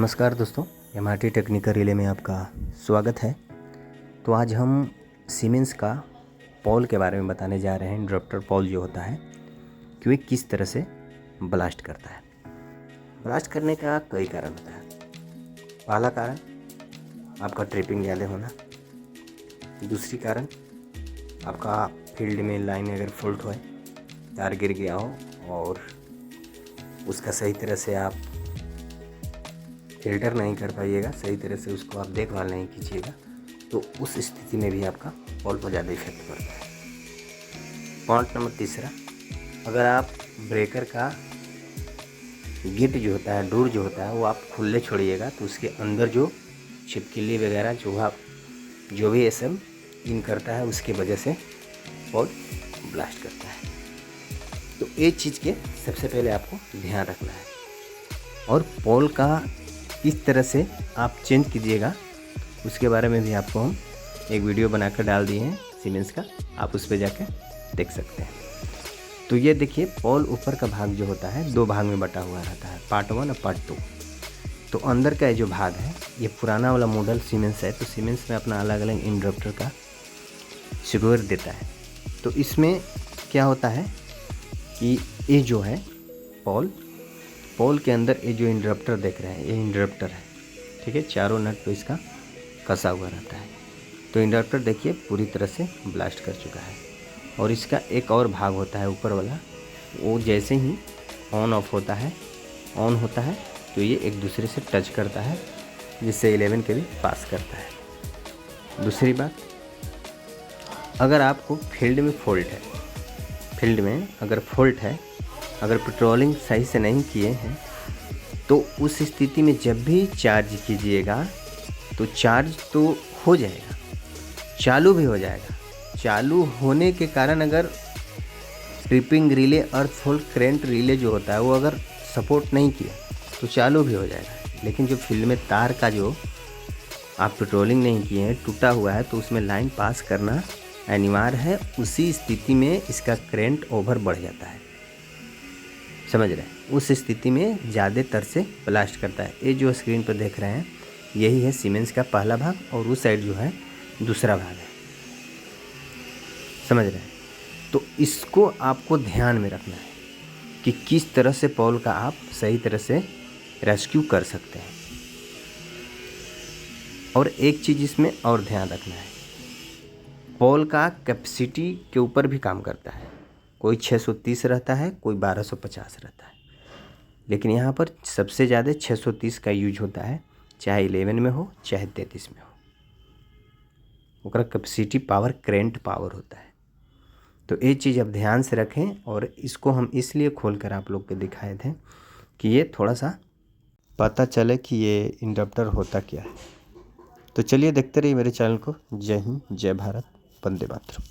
नमस्कार दोस्तों, MRT technical relay में आपका स्वागत है। तो आज हम सीमेंस का पॉल के बारे में बताने जा रहे हैं। इंटरप्टर पॉल जो होता है कि वे किस तरह से ब्लास्ट करता है। ब्लास्ट करने का कई कारण होता है। पहला कारण आपका ट्रिपिंग ज़्यादा होना। दूसरी कारण आपका फील्ड में लाइन अगर फॉल्ट हो, तार गिर गया हो और उसका सही तरह से आप फिल्टर नहीं कर पाइएगा, सही तरह से उसको आप देखभाल नहीं कीजिएगा, तो उस स्थिति में भी आपका पॉल पर ज़्यादा इफेक्ट पड़ता है। पॉइंट नंबर तीसरा, अगर आप ब्रेकर का गिट जो होता है, डोर जो होता है, वो आप खुले छोड़िएगा तो उसके अंदर जो छिपकली वगैरह जो भी एसएम इन करता है, उसके वजह से पॉल ब्लास्ट करता है। तो ये चीज़ के सबसे पहले आपको ध्यान रखना है। और पॉल का किस तरह से आप चेंज कीजिएगा उसके बारे में भी आपको हम एक वीडियो बनाकर डाल दिए हैं सीमेंस का, आप उस पर जाकर देख सकते हैं। तो ये देखिए, पॉल ऊपर का भाग जो होता है दो भाग में बटा हुआ रहता है, पार्ट 1 और पार्ट 2। तो अंदर का जो भाग है, ये पुराना वाला मॉडल सीमेंस है। तो सीमेंस में अपना अलग अलग इंडक्टर का स्क्रूर देता है। तो इसमें क्या होता है कि ये जो है पॉल के अंदर ये जो इंटरप्टर देख रहे हैं, ये इंटरप्टर है, ठीक है। चारों नट पे इसका कसा हुआ रहता है। तो इंटरप्टर देखिए पूरी तरह से ब्लास्ट कर चुका है। और इसका एक और भाग होता है ऊपर वाला, वो जैसे ही ऑन होता है तो ये एक दूसरे से टच करता है, जिससे 11 के भी पास करता है। दूसरी बात, अगर आपको फील्ड में अगर फॉल्ट है, अगर पेट्रोलिंग सही से नहीं किए हैं, तो उस स्थिति में जब भी चार्ज कीजिएगा तो चार्ज तो हो जाएगा, चालू भी हो जाएगा। चालू होने के कारण अगर ट्रिपिंग रिले, अर्थ फॉल्ट करंट रिले जो होता है, वो अगर सपोर्ट नहीं किया तो चालू भी हो जाएगा। लेकिन जो फील्ड में तार का जो आप पेट्रोलिंग नहीं किए हैं, टूटा हुआ है, तो उसमें लाइन पास करना अनिवार्य है। उसी स्थिति में इसका करंट ओवर बढ़ जाता है, समझ रहे हैं। उस स्थिति में ज़्यादातर से ब्लास्ट करता है। ये जो स्क्रीन पर देख रहे हैं, यही है सीमेंस का पहला भाग, और उस साइड जो है दूसरा भाग है, समझ रहे हैं। तो इसको आपको ध्यान में रखना है कि किस तरह से पॉल का आप सही तरह से रेस्क्यू कर सकते हैं। और एक चीज़ इसमें और ध्यान रखना है, पॉल का कैपेसिटी के ऊपर भी काम करता है। कोई 630 रहता है, कोई 1250 रहता है, लेकिन यहाँ पर सबसे ज़्यादा 630 का यूज होता है, चाहे 11 में हो चाहे 33 में हो। उसका कैपेसिटी पावर करेंट पावर होता है। तो ये चीज़ आप ध्यान से रखें। और इसको हम इसलिए खोल कर आप लोग को दिखाए थे कि ये थोड़ा सा पता चले कि ये इंडक्टर होता क्या है। तो चलिए देखते रहिए मेरे चैनल को। जय हिंद, जय भारत, वंदे मातरम।